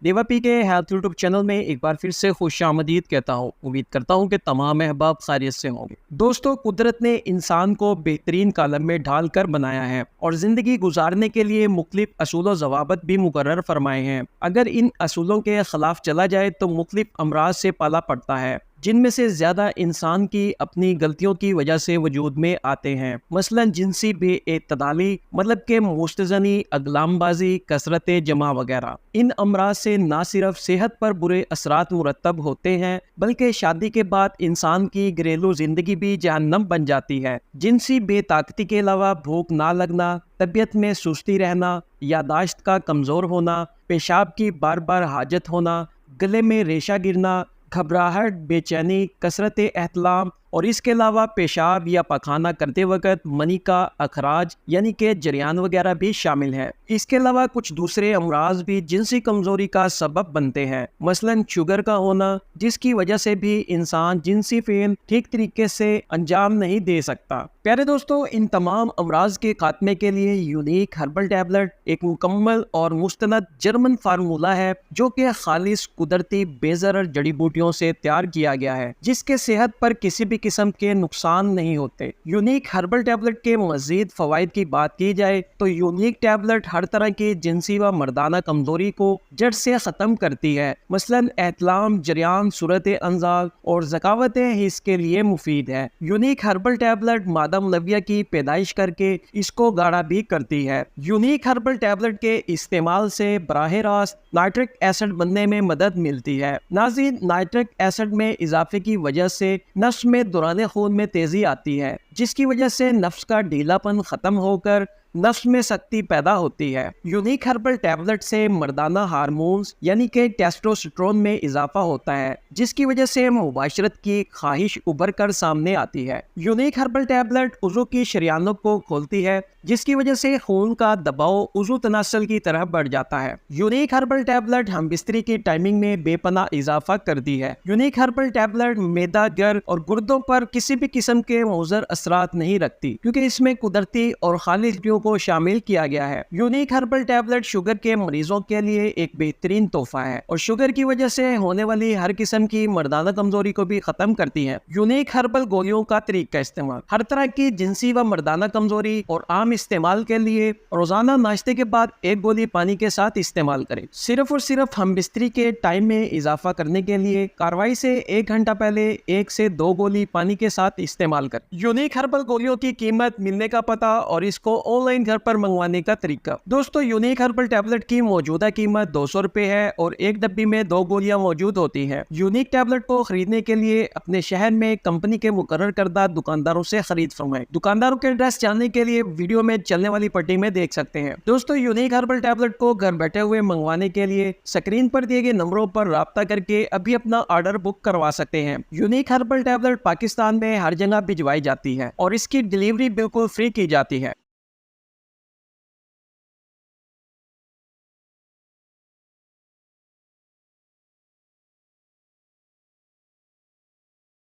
دیوا پی کے health YouTube channel میں ایک بار پھر سے خوش آمدید کہتا ہوں۔ امید کرتا ہوں کہ تمام احباب خیریت سے ہوں گے۔ دوستو، قدرت نے انسان کو بہترین کالم میں ڈھال کر بنایا ہے اور زندگی گزارنے کے لیے مختلف اصول و ضوابط بھی مقرر فرمائے ہیں۔ اگر ان اصولوں کے خلاف چلا جائے تو مختلف امراض سے پالا پڑتا ہے، جن میں سے زیادہ انسان کی اپنی غلطیوں کی وجہ سے وجود میں آتے ہیں، مثلا جنسی بے اعتدالی، مطلب کہ مستزنی، اگلام بازی، کثرت جمع وغیرہ۔ ان امراض سے نہ صرف صحت پر برے اثرات مرتب ہوتے ہیں بلکہ شادی کے بعد انسان کی گھریلو زندگی بھی جہنم بن جاتی ہے۔ جنسی بے طاقتی کے علاوہ بھوک نہ لگنا، طبیعت میں سستی رہنا، یادداشت کا کمزور ہونا، پیشاب کی بار بار حاجت ہونا، گلے میں ریشہ گرنا، گھبراہٹ، بے چینی، کثرت احتلام، اور اس کے علاوہ پیشاب یا پخانہ کرتے وقت منی کا اخراج یعنی کہ جریان وغیرہ بھی شامل ہے۔ اس کے علاوہ کچھ دوسرے امراض بھی جنسی کمزوری کا سبب بنتے ہیں، مثلا شوگر کا ہونا، جس کی وجہ سے بھی انسان جنسی فعل ٹھیک طریقے سے انجام نہیں دے سکتا۔ پیارے دوستو، ان تمام امراض کے خاتمے کے لیے یونیک ہربل ٹیبلٹ ایک مکمل اور مستند جرمن فارمولہ ہے جو کہ خالص قدرتی بے ضرر جڑی بوٹیوں سے تیار کیا گیا ہے، جس کے صحت پر کسی بھی قسم کے نقصان نہیں ہوتے۔ یونیک ہربل ٹیبلٹ کے مزید فوائد کی بات کی جائے تو یونیک ٹیبلٹ ہر طرح کی جنسی و مردانہ کمزوری کو جڑ سے ختم کرتی ہے، مثلا احتلام، جریان، صورت انزال اور ذکاوت حس کے لیے مفید ہے۔ یونیک ہربل ٹیبلٹ مادہ ملویہ کی پیدائش کر کے اس کو گاڑھا بھی کرتی ہے۔ یونیک ہربل ٹیبلٹ کے استعمال سے براہ راست نائٹرک ایسڈ بننے میں مدد ملتی ہے۔ ناظرین، نائٹرک ایسڈ میں اضافے کی وجہ سے نفس میں دوران خون میں تیزی آتی ہے، جس کی وجہ سے نفس کا ڈھیلا پن ختم ہو کر نفس میں سختی پیدا ہوتی ہے۔ یونیک ہربل ٹیبلٹ سے مردانہ ہارمونز یعنی کہ ٹیسٹوسٹرون میں اضافہ ہوتا ہے، جس کی وجہ سے مباشرت کی خواہش ابھر کر سامنے آتی ہے۔ یونیک ہربل ٹیبلٹ عضو کی شریانوں کو کھولتی ہے، جس کی وجہ سے خون کا دباؤ عضو تناسل کی طرح بڑھ جاتا ہے۔ یونیک ہربل ٹیبلٹ ہم بستری کی ٹائمنگ میں بے پناہ اضافہ کرتی ہے۔ یونیک ہربل ٹیبلٹ معدہ، گر اور گردوں پر کسی بھی قسم کے مضر اثرات نہیں رکھتی، کیونکہ اس میں قدرتی اور خالص کو شامل کیا گیا ہے۔ یونیک ہربل ٹیبلٹ شوگر کے مریضوں کے لیے ایک بہترین تحفہ ہے اور شوگر کی وجہ سے ہونے والی ہر قسم کی مردانہ کمزوری کو بھی ختم کرتی ہے۔ یونیک ہربل گولیوں کا طریقہ استعمال: ہر طرح کی جنسی و مردانہ کمزوری اور عام استعمال کے لیے روزانہ ناشتے کے بعد ایک گولی پانی کے ساتھ استعمال کریں۔ صرف اور صرف ہم بستری کے ٹائم میں اضافہ کرنے کے لیے کارروائی سے 1 گھنٹہ پہلے 1 سے 2 گولی پانی کے ساتھ استعمال کریں۔ یونیک ہربل گولیوں کی قیمت، ملنے کا پتہ اور اس کو آن لائن گھر پر منگوانے کا طریقہ۔ دوستو، یونیک ہربل ٹیبلٹ کی موجودہ قیمت 200 روپے ہے اور ایک ڈبی میں 2 گولیاں موجود ہوتی ہیں۔ یونیک ٹیبلٹ کو خریدنے کے لیے اپنے شہر میں کمپنی کے مقرر کردہ دکانداروں سے خرید فرمائیں۔ دکانداروں کے ایڈریس جاننے کے لیے ویڈیو میں چلنے والی پٹی میں دیکھ سکتے ہیں۔ دوستو، یونیک ہربل ٹیبلٹ کو گھر بیٹھے ہوئے منگوانے کے لیے سکرین پر دیے گئے نمبروں پر رابطہ کر کے ابھی اپنا آرڈر بک کروا سکتے ہیں۔ یونیک ہربل ٹیبلٹ پاکستان میں ہر جگہ بھجوائی جاتی ہے اور اس کی ڈیلیوری بالکل فری کی جاتی ہے۔